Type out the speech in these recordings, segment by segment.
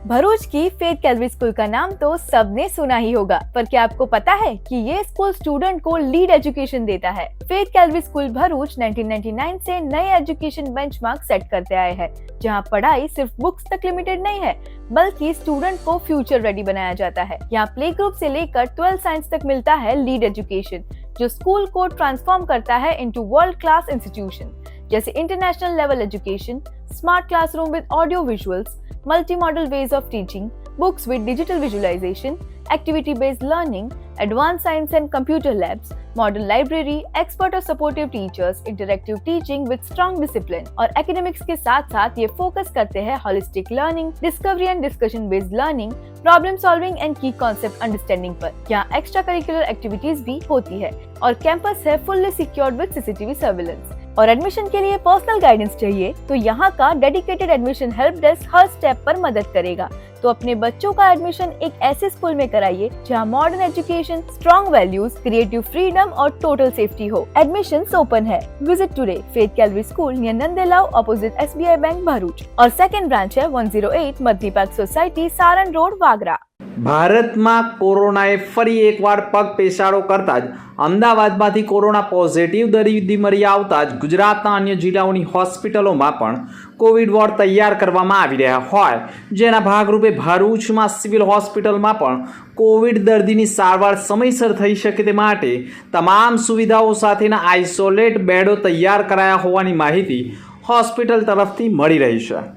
भरूच की faith Calorie school का नाम तो सबने सुना ही होगा, पर क्या आपको पता है कि ये स्कूल स्टूडेंट को लीड एजुकेशन देता है। फेथ कैलरी स्कूल भरूच 1999 से नए एजुकेशन बेंचमार्क सेट करते आए हैं, जहां पढ़ाई सिर्फ बुक्स तक लिमिटेड नहीं है, बल्कि स्टूडेंट को फ्यूचर रेडी बनाया जाता है। यहाँ प्ले ग्रुप से लेकर 12 साइंस तक मिलता है लीड एजुकेशन, जो स्कूल को ट्रांसफॉर्म करता है इनटू वर्ल्ड क्लास इंस्टीट्यूशन, जैसे international level education, smart classroom with audio visuals, multi-modal ways of teaching, books with digital visualization, activity-based learning, advanced science and computer labs, model library, expert और supportive teachers, interactive teaching with strong discipline। और academics के साथ साथ ये focus करते हैं holistic learning, discovery and discussion based learning, problem solving and key concept understanding पर। यहाँ extra curricular activities भी होती है और कैंपस है fully secured with CCTV surveillance। और एडमिशन के लिए पर्सनल गाइडेंस चाहिए तो यहाँ का डेडिकेटेड एडमिशन हेल्प डेस्क हर स्टेप पर मदद करेगा। तो अपने बच्चों का एडमिशन एक ऐसे स्कूल में कराइए जहाँ modern education, strong values, creative freedom और टोटल सेफ्टी हो। एडमिशंस ओपन है। Visit today Faith Calorie School near Nandelav opposite SBI bank Bharuch और सेकंड ब्रांच है 108 Madni park society Saran road Vagra. ભારતમાં કોરોનાએ ફરી એકવાર પગ પેસારો કરતા જ અમદાવાદમાંથી કોરોના પોઝિટિવ દર્દી મળી આવતા જ ગુજરાતના અન્ય જિલ્લાઓની હોસ્પિટલોમાં પણ કોવિડ વોર્ડ તૈયાર કરવામાં આવી રહ્યા હોય, જેના ભાગરૂપે ભરૂચમાં સિવિલ હોસ્પિટલમાં પણ કોવિડ દર્દીની સારવાર સમયસર થઈ શકે તે માટે તમામ સુવિધાઓ સાથેના આઇસોલેટ બેડો તૈયાર કરાયા હોવાની માહિતી હોસ્પિટલ તરફથી મળી રહી છે।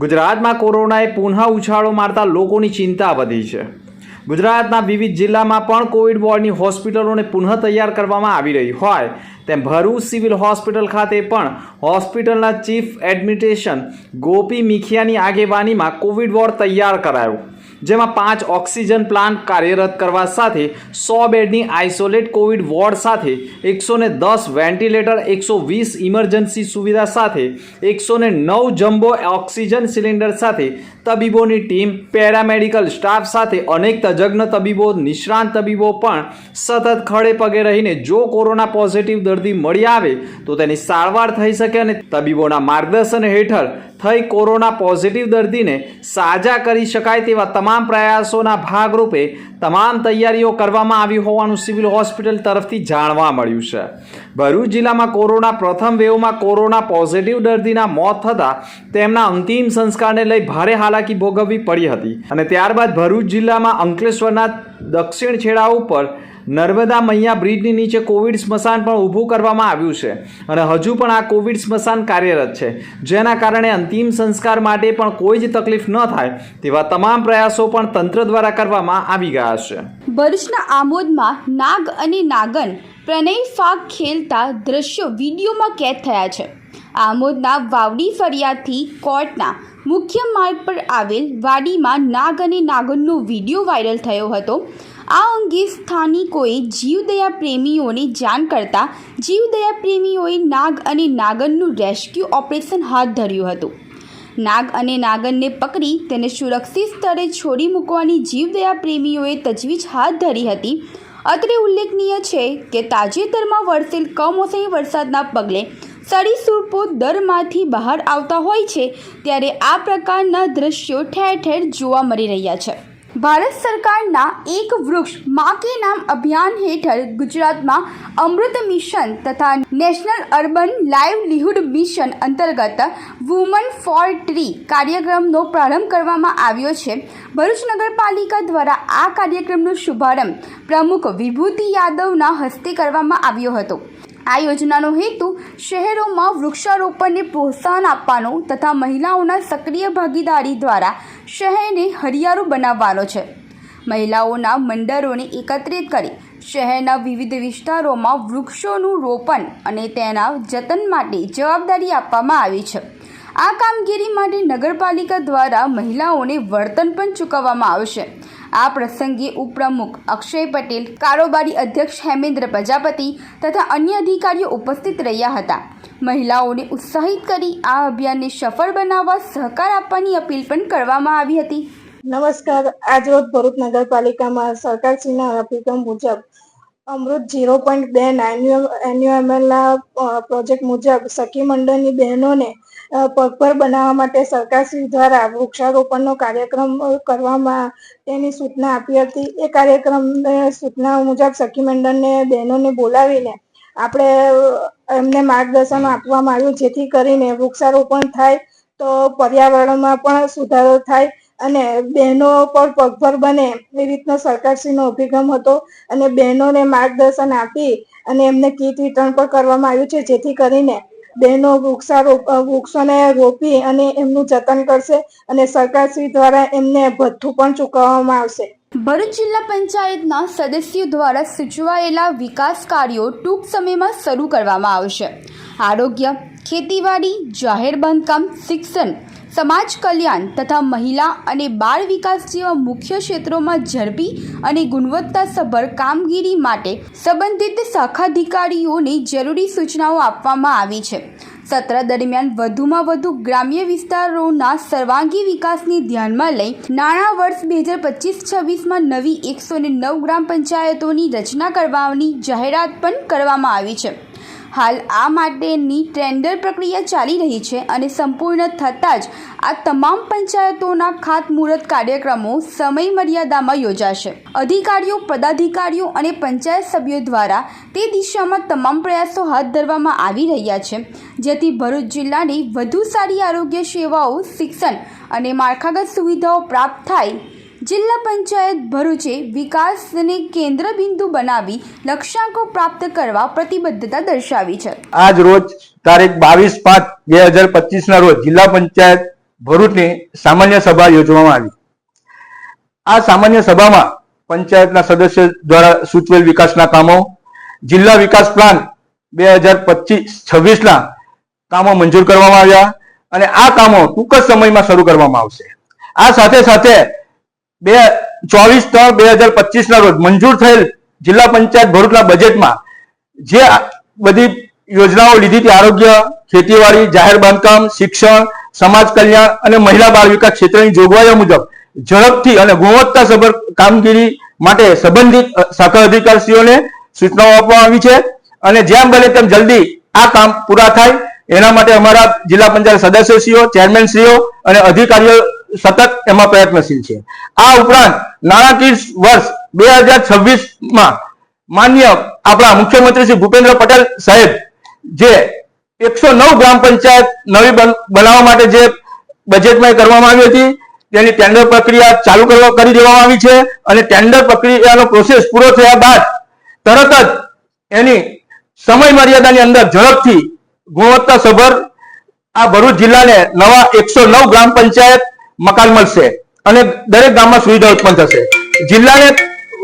ગુજરાતમાં કોરોનાએ પુનઃ ઉછાળો મારતા લોકોની ચિંતા વધી છે। ગુજરાતના વિવિધ જિલ્લામાં પણ કોવિડ વોર્ડની હોસ્પિટલોને પુનઃ તૈયાર કરવામાં આવી રહી હોય તેમ ભરૂચ સિવિલ હોસ્પિટલ ખાતે પણ હોસ્પિટલના ચીફ એડમિનિસ્ટ્રેશન ગોપી મીખિયાની આગેવાનીમાં કોવિડ વોર્ડ તૈયાર કરાયો, જેમાં 5 ઓક્સિજન પ્લાન્ટ કાર્યરત કરવા સાથે 100 બેડની આઇસોલેટ કોવિડ વોર્ડ સાથે 110 વેન્ટિલેટર, 120 ઇમરજન્સી સુવિધા સાથે 109 જમ્બો ઓક્સિજન સિલિન્ડર સાથે તબીબોની ટીમ, પેરામેડિકલ સ્ટાફ સાથે અનેક તજજ્ઞ તબીબો, નિષ્ણાંત તબીબો પણ સતત ખડે પગે રહીને જો કોરોના પોઝિટિવ દર્દી મળી આવે તો તેની સારવાર થઈ શકે અને તબીબોના માર્ગદર્શન હેઠળ થઈ કોરોના પોઝિટિવ દર્દીને સાજા કરી શકાય તેવા તમામ પ્રયાસોના ભાગરૂપે તમામ તૈયારીઓ કરવામાં આવી હોવાનું સિવિલ હોસ્પિટલ તરફથી જાણવા મળ્યું છે। ભરૂચ જિલ્લામાં કોરોના પ્રથમ વેવમાં કોરોના પોઝિટિવ દર્દીના મોત થતાં તેમના અંતિમ સંસ્કારને લઈ ભારે હાલાકી ભોગવવી પડી હતી અને ત્યારબાદ ભરૂચ જિલ્લામાં અંકલેશ્વરના દક્ષિણ છેડા ઉપર નર્મદા મૈયા બ્રિજની નીચે કોવિડ સ્મશાન પણ ઊભું કરવામાં આવ્યું છે અને હજુ પણ આ કોવિડ સ્મશાન કાર્યરત છે, જેના કારણે અંતિમ સંસ્કાર માટે પણ કોઈ જ તકલીફ ન થાય તેવા તમામ પ્રયાસો પણ તંત્ર દ્વારા કરવામાં આવી ગયા છે। ભરૂચના આમોદમાં નાગ અને નાગન પ્રણય ફાગ ખેલતા દ્રશ્યો વિડીયોમાં કેદ થયા છે। આમોદના વાવડી ફરિયાદથી કોર્ટના મુખ્ય માર્ગ પર આવેલ વાડીમાં નાગ અને નાગનનો વિડીયો વાયરલ થયો હતો। આ અંગે સ્થાનિકોએ જીવદયા પ્રેમીઓને જાણ કરતા જીવદયા પ્રેમીઓએ નાગ અને નાગનનું રેસ્ક્યુ ઓપરેશન હાથ ધર્યું હતું। નાગ અને નાગનને પકડી તેને સુરક્ષિત સ્થળે છોડી મૂકવાની જીવદયા પ્રેમીઓએ તજવીજ હાથ ધરી હતી। અત્રે ઉલ્લેખનીય છે કે તાજેતરમાં વરસેલ કમોસમી વરસાદના પગલે સરીસૃપો દરમાંથી બહાર આવતા હોય છે, ત્યારે આ પ્રકારના દ્રશ્યો ઠેર ઠેર જોવા મળી રહ્યા છે। ભારત સરકારના એક વૃક્ષ માં કે નામ અભિયાન હેઠળ ગુજરાતમાં અમૃત મિશન તથા નેશનલ અર્બન લાઇવલીહુડ મિશન અંતર્ગત વુમન ફોર ટ્રી કાર્યક્રમનો પ્રારંભ કરવામાં આવ્યો છે। ભરૂચ નગરપાલિકા દ્વારા આ કાર્યક્રમનો શુભારંભ પ્રમુખ વિભૂતિ યાદવના હસ્તે કરવામાં આવ્યો હતો। આ યોજનાનો હેતુ શહેરોમાં વૃક્ષારોપણને પ્રોત્સાહન આપવાનો તથા મહિલાઓના સક્રિય ભાગીદારી દ્વારા શહેરને હરિયાળું બનાવવાનો છે। મહિલાઓના મંડળોને એકત્રિત કરી શહેરના વિવિધ વિસ્તારોમાં વૃક્ષોનું રોપણ અને તેના જતન માટે જવાબદારી આપવામાં આવી છે। આ કામગીરી માટે નગરપાલિકા દ્વારા મહિલાઓને વળતર પણ ચૂકવવામાં આવશે। આ પ્રસંગે ઉપપ્રમુખ અક્ષય પટેલ, કારોબારી અધ્યક્ષ હેમેન્દ્ર પ્રજાપતિ તથા અન્ય અધિકારીઓ ઉપસ્થિત રહ્યા હતા। મહિલાઓને ઉત્સાહિત કરી આ અભિયાનને સફળ બનાવવા સહકાર આપવાની અપીલ પણ કરવામાં આવી હતી। નમસ્કાર। આજરોજ ભરૂચ નગરપાલિકામાં સરકારશ્રીના અભિગમ મુજબ અમૃત 0.2 એન્યુએમએલના પ્રોજેક્ટ મુજબ સખી મંડળની બહેનોને પગભર બનાવવા માટે સરકારશ્રી દ્વારા વૃક્ષારોપણનો કાર્યક્રમ કરવામાં તેની સૂચના આપી હતી. એ કાર્યક્રમ સૂચના મુજબ સખી મંડળને બહેનોને બોલાવીને આપણે એમને માર્ગદર્શન આપવામાં આવ્યું, જેથી કરીને વૃક્ષારોપણ થાય તો પર્યાવરણમાં પણ સુધારો થાય અને બહેનો પણ પગભર બને એ રીતનો સરકારશ્રીનો અભિગમ હતો. અને બહેનોને માર્ગદર્શન આપી અને એમને કીટ વિતરણ પણ કરવામાં આવ્યું છે, જેથી કરીને બહેનો વૃક્ષોને રોપી અને એમનું જતન કરશે અને સરકારશ્રી દ્વારા એમને ભથ્થું પણ ચૂકવવામાં આવશે. ભરૂચ જિલ્લા પંચાયતના સદસ્યો દ્વારા સૂચવાયેલા વિકાસ કાર્યો ટૂંક સમયમાં શરૂ કરવામાં આવશે. આરોગ્ય, ખેતીવાડી, જાહેર બાંધકામ, શિક્ષણ, સમાજ કલ્યાણ તથા મહિલા અને બાળ વિકાસ જેવા મુખ્ય ક્ષેત્રોમાં ઝડપી અને ગુણવત્તાસભર કામગીરી માટે સંબંધિત શાખાધિકારીઓને જરૂરી સૂચનાઓ આપવામાં આવી છે. સત્ર દરમિયાન વધુમાં વધુ ગ્રામ્ય વિસ્તારોના સર્વાંગી વિકાસને ધ્યાનમાં લઈ નાણાં વર્ષ 2025-26માં નવી 109 ગ્રામ પંચાયતોની રચના કરવાની જાહેરાત પણ કરવામાં આવી છે. હાલ આ માટેની ટેન્ડર પ્રક્રિયા ચાલી રહી છે અને સંપૂર્ણ થતાં જ આ તમામ પંચાયતોના ખાતમુહૂર્ત કાર્યક્રમો સમય મર્યાદામાં યોજાશે. અધિકારીઓ, પદાધિકારીઓ અને પંચાયત સભ્યો દ્વારા તે દિશામાં તમામ પ્રયાસો હાથ ધરવામાં આવી રહ્યા છે, જેથી ભરૂચ જિલ્લાને વધુ સારી આરોગ્ય સેવાઓ, શિક્ષણ અને માળખાગત સુવિધાઓ પ્રાપ્ત થાય. જિલ્લા પંચાયત ભરૂચે વિકાસને કેન્દ્ર બિંદુ બનાવી લક્ષ્યાંકો પ્રાપ્ત કરવા પ્રતિબદ્ધતા દર્શાવી છે. આજ રોજ તારીખ 22/5/2025 ના રોજ જિલ્લા પંચાયત ભરૂચની સામાન્ય સભા યોજવામાં આવી. આ સામાન્ય સભામાં પંચાયતના સદસ્યો દ્વારા સૂચવેલ વિકાસના કામો, જિલ્લા વિકાસ પ્લાન 2025-26ના કામો મંજૂર કરવામાં આવ્યા અને આ કામો ટૂંક જ સમયમાં શરૂ કરવામાં આવશે. આ સાથે સાથે 24/3/2025 ના રોજ મંજૂર થયેલ જિલ્લા પંચાયત ભરૂચના બજેટમાં જે બધી યોજનાઓ લીધી હતી, આરોગ્ય, ખેતીવાડી, જાહેર બાંધકામ, શિક્ષણ, સમાજ કલ્યાણ અને મહિલા બાળ વિકાસ ક્ષેત્રની જોગવાઈઓ મુજબ ઝડપથી અને ગુણવત્તાસભર કામગીરી માટે સંબંધિત શાખા અધિકારીઓને સૂચનાઓ આપવામાં આવી છે અને જેમ બને તેમ જલ્દી આ કામ પૂરા થાય એના માટે અમારા જિલ્લા પંચાયત સદસ્યશ્રીઓ, ચેરમેનશ્રીઓ અને અધિકારીઓ સતત એમાં પ્રયત્નશીલ છે. આ ઉપરાંત નાણાકીય વર્ષ 2026માં માન્ય આપણા મુખ્યમંત્રી શ્રી ભૂપેન્દ્ર પટેલ સાહેબ જે 109 ગ્રામ પંચાયત નવી બનાવવા માટે જે બજેટમાં કરવામાં આવી હતી તેની ટેન્ડર પ્રક્રિયા ચાલુ કરી દેવામાં આવી છે અને ટેન્ડર પ્રક્રિયાનો પ્રોસેસ પૂરો થયા બાદ તરત જ એની સમય મર્યાદાની અંદર ઝડપથી ગુણવત્તાસભર આ ભરૂચ જિલ્લાને નવા 109 ગ્રામ પંચાયત મકાન મળશે અને દરેક ગામમાં સુવિધા ઉત્પન્ન થશે. જિલ્લાને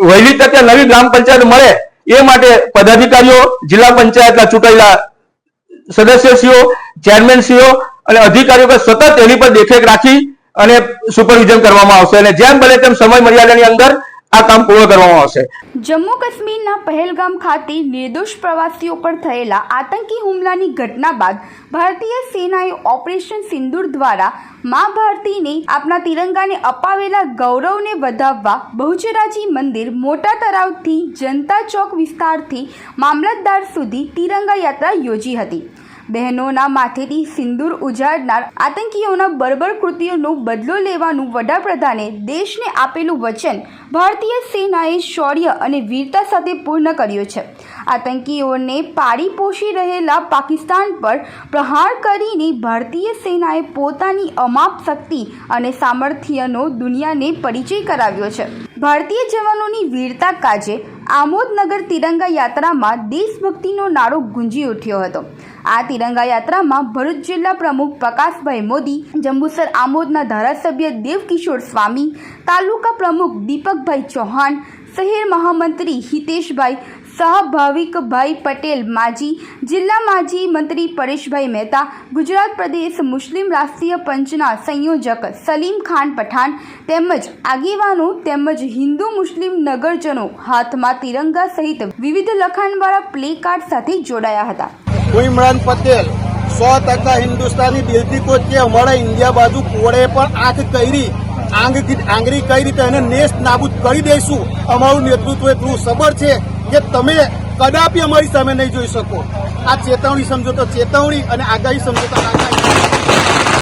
વહેલી તકે નવી ગ્રામ પંચાયત મળે એ માટે પદાધિકારીઓ, જિલ્લા પંચાયતના ચૂંટાયેલા સદસ્યશ્રીઓ, ચેરમેનશ્રીઓ અને અધિકારીઓ સતત એની પર દેખરેખ રાખી અને સુપરવિઝન કરવામાં આવશે અને જેમ બને તેમ સમય મર્યાદાની અંદર આ કામ પૂર્ણ કરવામાં આવશે. જમ્મુ કાશ્મીરના પહેલગામ ખાતે નિર્દોષ પ્રવાસીઓ પર થયેલા આતંકી હુમલાની ઘટના બાદ ભારતીય સેનાએ ઓપરેશન સિંદૂર દ્વારા મા ભારતીને આપના તિરંગાને અપાવેલા ગૌરવને વધાવવા બહુચરાજી મંદિર, મોટા તળાવથી જનતા ચોક વિસ્તારથી મામલતદાર સુધી તિરંગા યાત્રા યોજી હતી. બહેનોના માથેથી સિંદૂર ઉજાડનાર આતંકીઓના બર્બર કૃત્યોનો બદલો લેવાનું વડાપ્રધાને દેશને આપેલું વચન ભારતીય સેનાએ શૌર્ય અને વીરતા સાથે પૂર્ણ કર્યું છે. આતંકીઓને પાળી પોષી રહેલા પાકિસ્તાન પર પ્રહાર કરીને ભારતીય સેનાએ પોતાની અમાપ શક્તિ અને સામર્થ્યનો દુનિયાને પરિચય કરાવ્યો છે. ભારતીય જવાનોની વીરતા કાજે આમોદનગર તિરંગા યાત્રામાં દેશભક્તિનો નારો ગુંજી ઉઠ્યો હતો. આ તિરંગા યાત્રામાં ભરૂચ જિલ્લા પ્રમુખ પ્રકાશભાઈ મોદી, જંબુસર આમોદના ધારાસભ્ય દેવકિશોર સ્વામી, તાલુકા પ્રમુખ દીપકભાઈ ચૌહાણ, શહેર મહામંત્રી હિતેશભાઈ શાહ, ભાવિકભાઈ પટેલ માજી, જિલ્લા માજી મંત્રી પરેશભાઈ મહેતા, ગુજરાત પ્રદેશ મુસ્લિમ રાષ્ટ્રીય પંચના સંયોજક સલીમ ખાન પઠાણ તેમજ આગેવાનો તેમજ હિન્દુ મુસ્લિમ નગરજનો હાથમાં તિરંગા સહિત વિવિધ લખાણવાળા પ્લે કાર્ડ સાથે જોડાયા હતા. હું ઇમરાન પટેલ 100% હિન્દુસ્તાની દિલથી કહું કે અમારા ઇન્ડિયા બાજુ કોળે પણ આંખ કરી આંગળી કરી રીતે એને નેસ્ત નાબૂદ કરી દઈશું. અમારું નેતૃત્વ એટલું સબર છે કે તમે કદાપી અમારી સામે નહીં જોઈ શકો. આ ચેતવણી સમજો તો ચેતવણી અને આગાહી સમજો તો આગાહી.